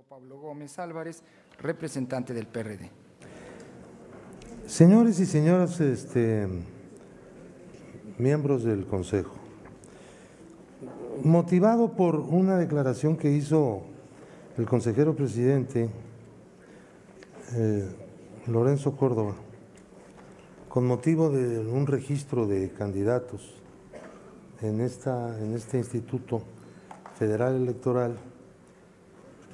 Pablo Gómez Álvarez, representante del PRD. Señores y señoras miembros del Consejo, motivado por una declaración que hizo el consejero presidente Lorenzo Córdoba, con motivo de un registro de candidatos en este Instituto Federal Electoral,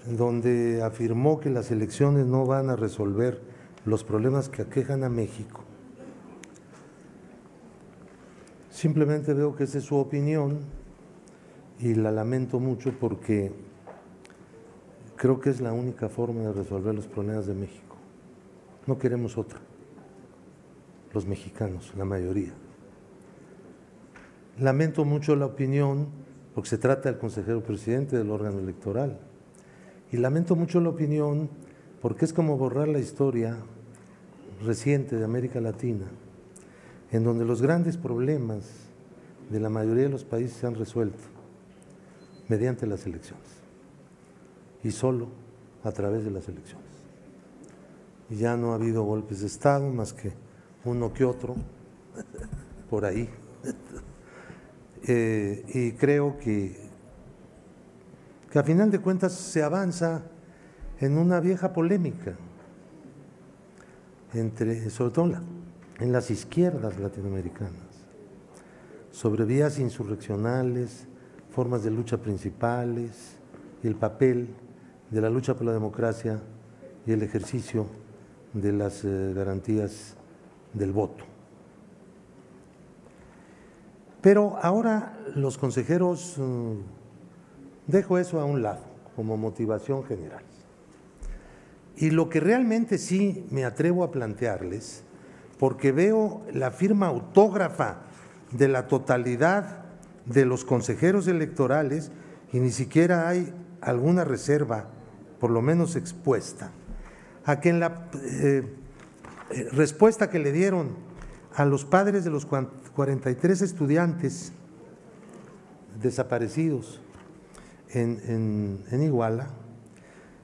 donde afirmó que las elecciones no van a resolver los problemas que aquejan a México. Simplemente veo que esa es su opinión y la lamento mucho porque creo que es la única forma de resolver los problemas de México. No queremos otra, los mexicanos, la mayoría. Lamento mucho la opinión porque se trata del consejero presidente del órgano electoral. Y lamento mucho la opinión porque es como borrar la historia reciente de América Latina, en donde los grandes problemas de la mayoría de los países se han resuelto mediante las elecciones y solo a través de las elecciones. Y ya no ha habido golpes de Estado más que uno que otro por ahí. Y creo que a final de cuentas se avanza en una vieja polémica, sobre todo en las izquierdas latinoamericanas, sobre vías insurreccionales, formas de lucha principales y el papel de la lucha por la democracia y el ejercicio de las garantías del voto. Pero ahora los consejeros, dejo eso a un lado como motivación general. Y lo que realmente sí me atrevo a plantearles, porque veo la firma autógrafa de la totalidad de los consejeros electorales y ni siquiera hay alguna reserva, por lo menos expuesta, a que en la respuesta que le dieron a los padres de los 43 estudiantes desaparecidos en Iguala,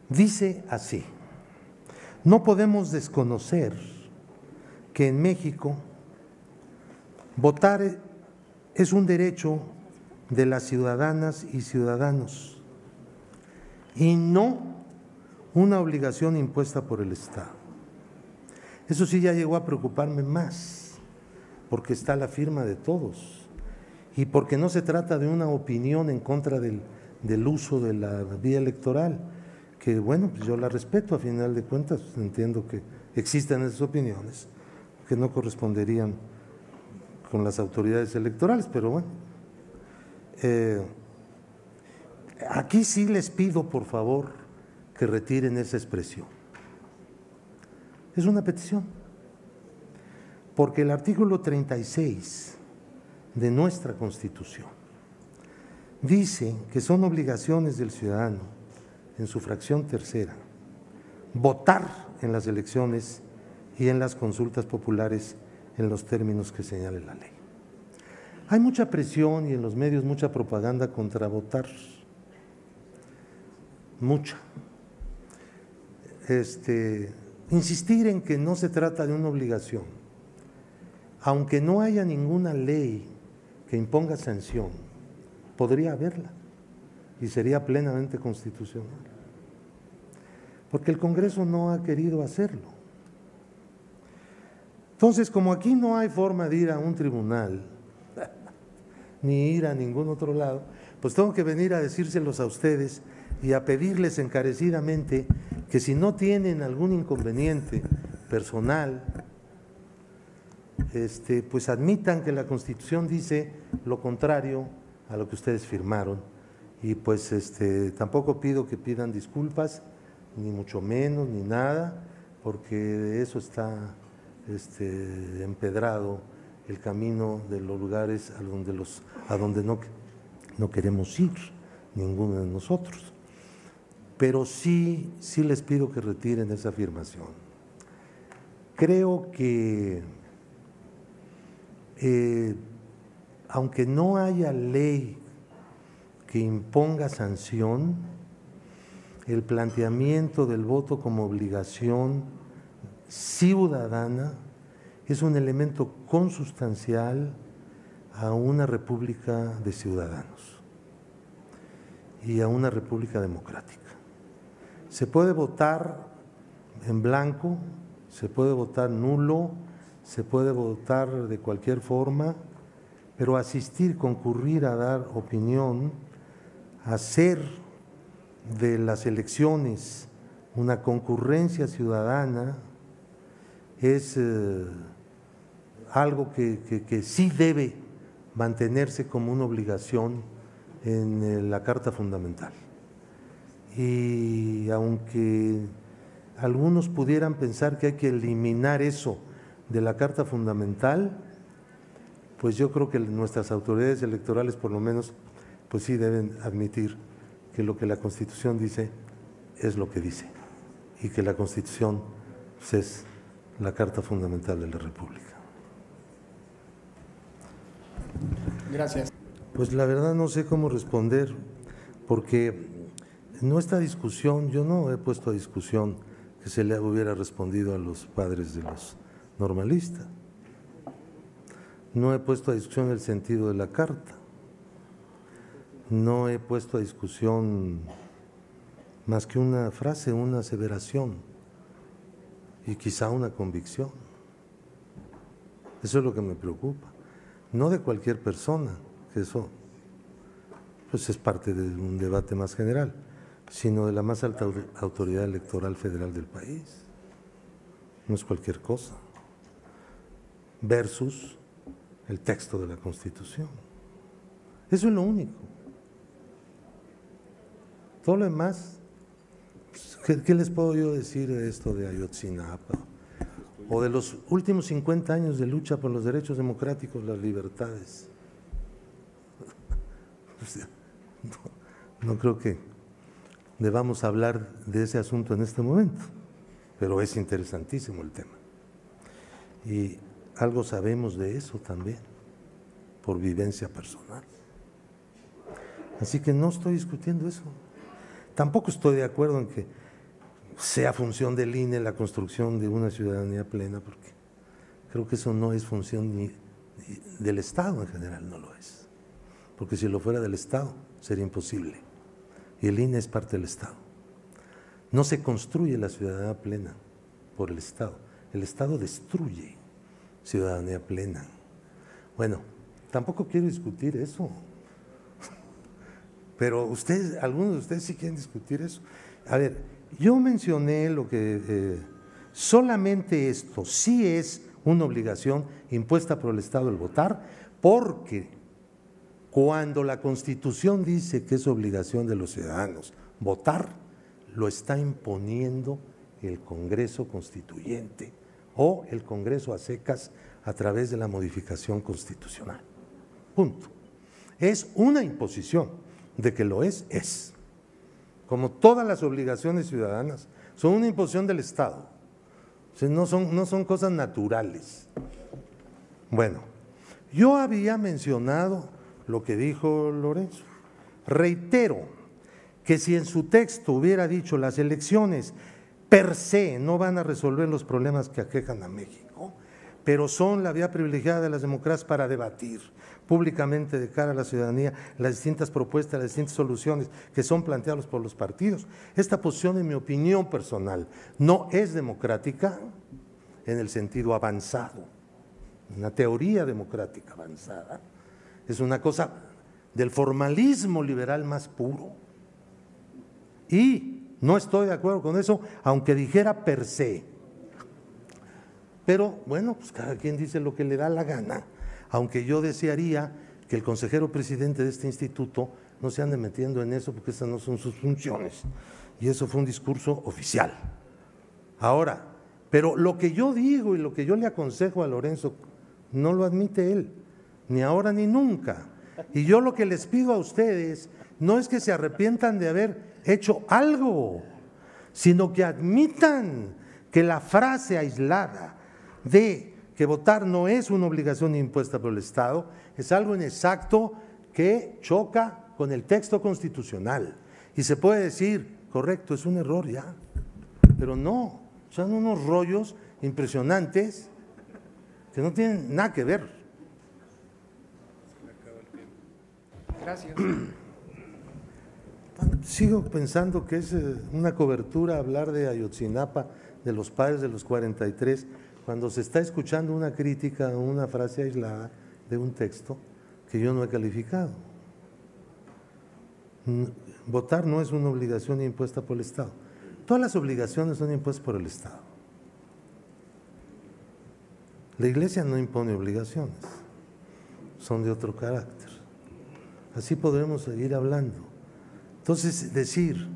dice así: no podemos desconocer que en México votar es un derecho de las ciudadanas y ciudadanos y no una obligación impuesta por el Estado. Eso sí ya llegó a preocuparme más, porque está la firma de todos y porque no se trata de una opinión en contra del uso de la vía electoral, que bueno, pues yo la respeto, a final de cuentas entiendo que existen esas opiniones que no corresponderían con las autoridades electorales, pero bueno, aquí sí les pido por favor que retiren esa expresión. Es una petición, porque el artículo 36 de nuestra Constitución dice que son obligaciones del ciudadano, en su fracción tercera, votar en las elecciones y en las consultas populares en los términos que señale la ley. Hay mucha presión y en los medios mucha propaganda contra votar, mucha. Insistir en que no se trata de una obligación, aunque no haya ninguna ley que imponga sanción, podría haberla y sería plenamente constitucional, porque el Congreso no ha querido hacerlo. Entonces, como aquí no hay forma de ir a un tribunal, ni ir a ningún otro lado, pues tengo que venir a decírselos a ustedes y a pedirles encarecidamente que si no tienen algún inconveniente personal, pues admitan que la Constitución dice lo contrario a lo que ustedes firmaron y pues tampoco pido que pidan disculpas, ni mucho menos, ni nada, porque de eso está empedrado el camino de los lugares a donde no queremos ir, ninguno de nosotros. Pero sí les pido que retiren esa afirmación. Creo que aunque no haya ley que imponga sanción, el planteamiento del voto como obligación ciudadana es un elemento consustancial a una república de ciudadanos y a una república democrática. Se puede votar en blanco, se puede votar nulo, se puede votar de cualquier forma, pero asistir, concurrir a dar opinión, hacer de las elecciones una concurrencia ciudadana es algo que sí debe mantenerse como una obligación en la Carta Fundamental. Y aunque algunos pudieran pensar que hay que eliminar eso de la Carta Fundamental, pues yo creo que nuestras autoridades electorales por lo menos pues sí deben admitir que lo que la Constitución dice es lo que dice y que la Constitución pues, es la Carta Fundamental de la República. Gracias. Pues la verdad no sé cómo responder, porque en nuestra discusión yo no he puesto a discusión que se le hubiera respondido a los padres de los normalistas. No he puesto a discusión el sentido de la carta. No he puesto a discusión más que una frase, una aseveración y quizá una convicción. Eso es lo que me preocupa. No de cualquier persona, que eso pues es parte de un debate más general, sino de la más alta autoridad electoral federal del país. No es cualquier cosa. Versus el texto de la Constitución. Eso es lo único. Todo lo demás, ¿qué les puedo yo decir de esto de Ayotzinapa? O de los últimos 50 años de lucha por los derechos democráticos, las libertades. O sea, no creo que debamos hablar de ese asunto en este momento, pero es interesantísimo el tema. Y algo sabemos de eso también, por vivencia personal. Así que no estoy discutiendo eso. Tampoco estoy de acuerdo en que sea función del INE la construcción de una ciudadanía plena, porque creo que eso no es función ni del Estado en general, no lo es. Porque si lo fuera del Estado sería imposible. Y el INE es parte del Estado. No se construye la ciudadanía plena por el Estado. El Estado destruye ciudadanía plena. Bueno, tampoco quiero discutir eso. Pero ustedes, algunos de ustedes sí quieren discutir eso. A ver, yo mencioné lo que solamente esto sí es una obligación impuesta por el Estado el votar, porque cuando la Constitución dice que es obligación de los ciudadanos votar, lo está imponiendo el Congreso Constituyente o el Congreso a secas a través de la modificación constitucional. Punto. Es una imposición. De que lo es. Como todas las obligaciones ciudadanas, son una imposición del Estado. O sea, no son cosas naturales. Bueno, yo había mencionado lo que dijo Lorenzo. Reitero que si en su texto hubiera dicho las elecciones per se no van a resolver los problemas que aquejan a México, pero son la vía privilegiada de las democracias para debatir públicamente de cara a la ciudadanía las distintas propuestas, las distintas soluciones que son planteadas por los partidos. Esta posición, en mi opinión personal, no es democrática en el sentido avanzado, una teoría democrática avanzada. Es una cosa del formalismo liberal más puro. Y no estoy de acuerdo con eso, aunque dijera per se. Pero bueno, pues cada quien dice lo que le da la gana. Aunque yo desearía que el consejero presidente de este instituto no se ande metiendo en eso, porque esas no son sus funciones. Y eso fue un discurso oficial. Ahora, pero lo que yo digo y lo que yo le aconsejo a Lorenzo, no lo admite él, ni ahora ni nunca. Y yo lo que les pido a ustedes no es que se arrepientan de haber hecho algo, sino que admitan que la frase aislada de que votar no es una obligación impuesta por el Estado, es algo inexacto que choca con el texto constitucional. Y se puede decir correcto, es un error ya. Pero no, son unos rollos impresionantes que no tienen nada que ver. Gracias. Sigo pensando que es una cobertura hablar de Ayotzinapa, de los padres de los 43, cuando se está escuchando una crítica o una frase aislada de un texto que yo no he calificado. Votar no es una obligación impuesta por el Estado. Todas las obligaciones son impuestas por el Estado. La Iglesia no impone obligaciones, son de otro carácter. Así podremos seguir hablando. Entonces, decir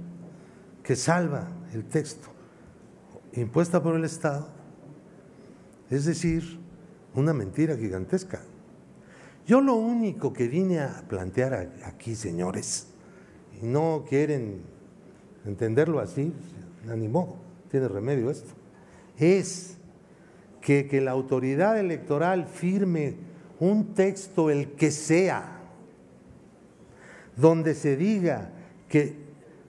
que salva el texto impuesta por el Estado es decir una mentira gigantesca. Yo lo único que vine a plantear aquí, señores, y no quieren entenderlo así, ni modo, tiene remedio esto, es que la autoridad electoral firme un texto, el que sea, donde se diga que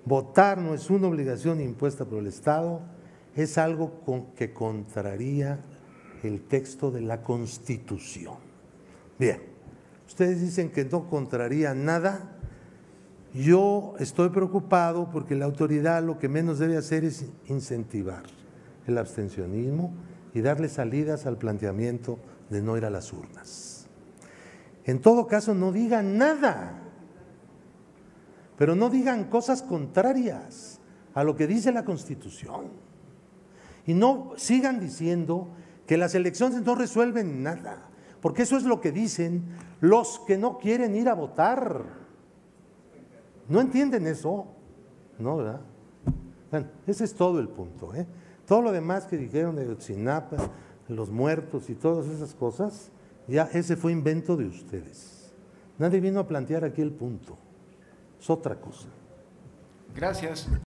votar no es una obligación impuesta por el Estado, es algo que contraría el texto de la Constitución. Bien, ustedes dicen que no contraría nada. Yo estoy preocupado porque la autoridad lo que menos debe hacer es incentivar el abstencionismo y darle salidas al planteamiento de no ir a las urnas. En todo caso, no digan nada, pero no digan cosas contrarias a lo que dice la Constitución. Y no sigan diciendo que las elecciones no resuelven nada, porque eso es lo que dicen los que no quieren ir a votar. ¿No entienden eso? No, ¿verdad? Bueno, ese es todo el punto, ¿eh? Todo lo demás que dijeron de Ayotzinapa, los muertos y todas esas cosas, ya ese fue invento de ustedes. Nadie vino a plantear aquí el punto, es otra cosa. Gracias.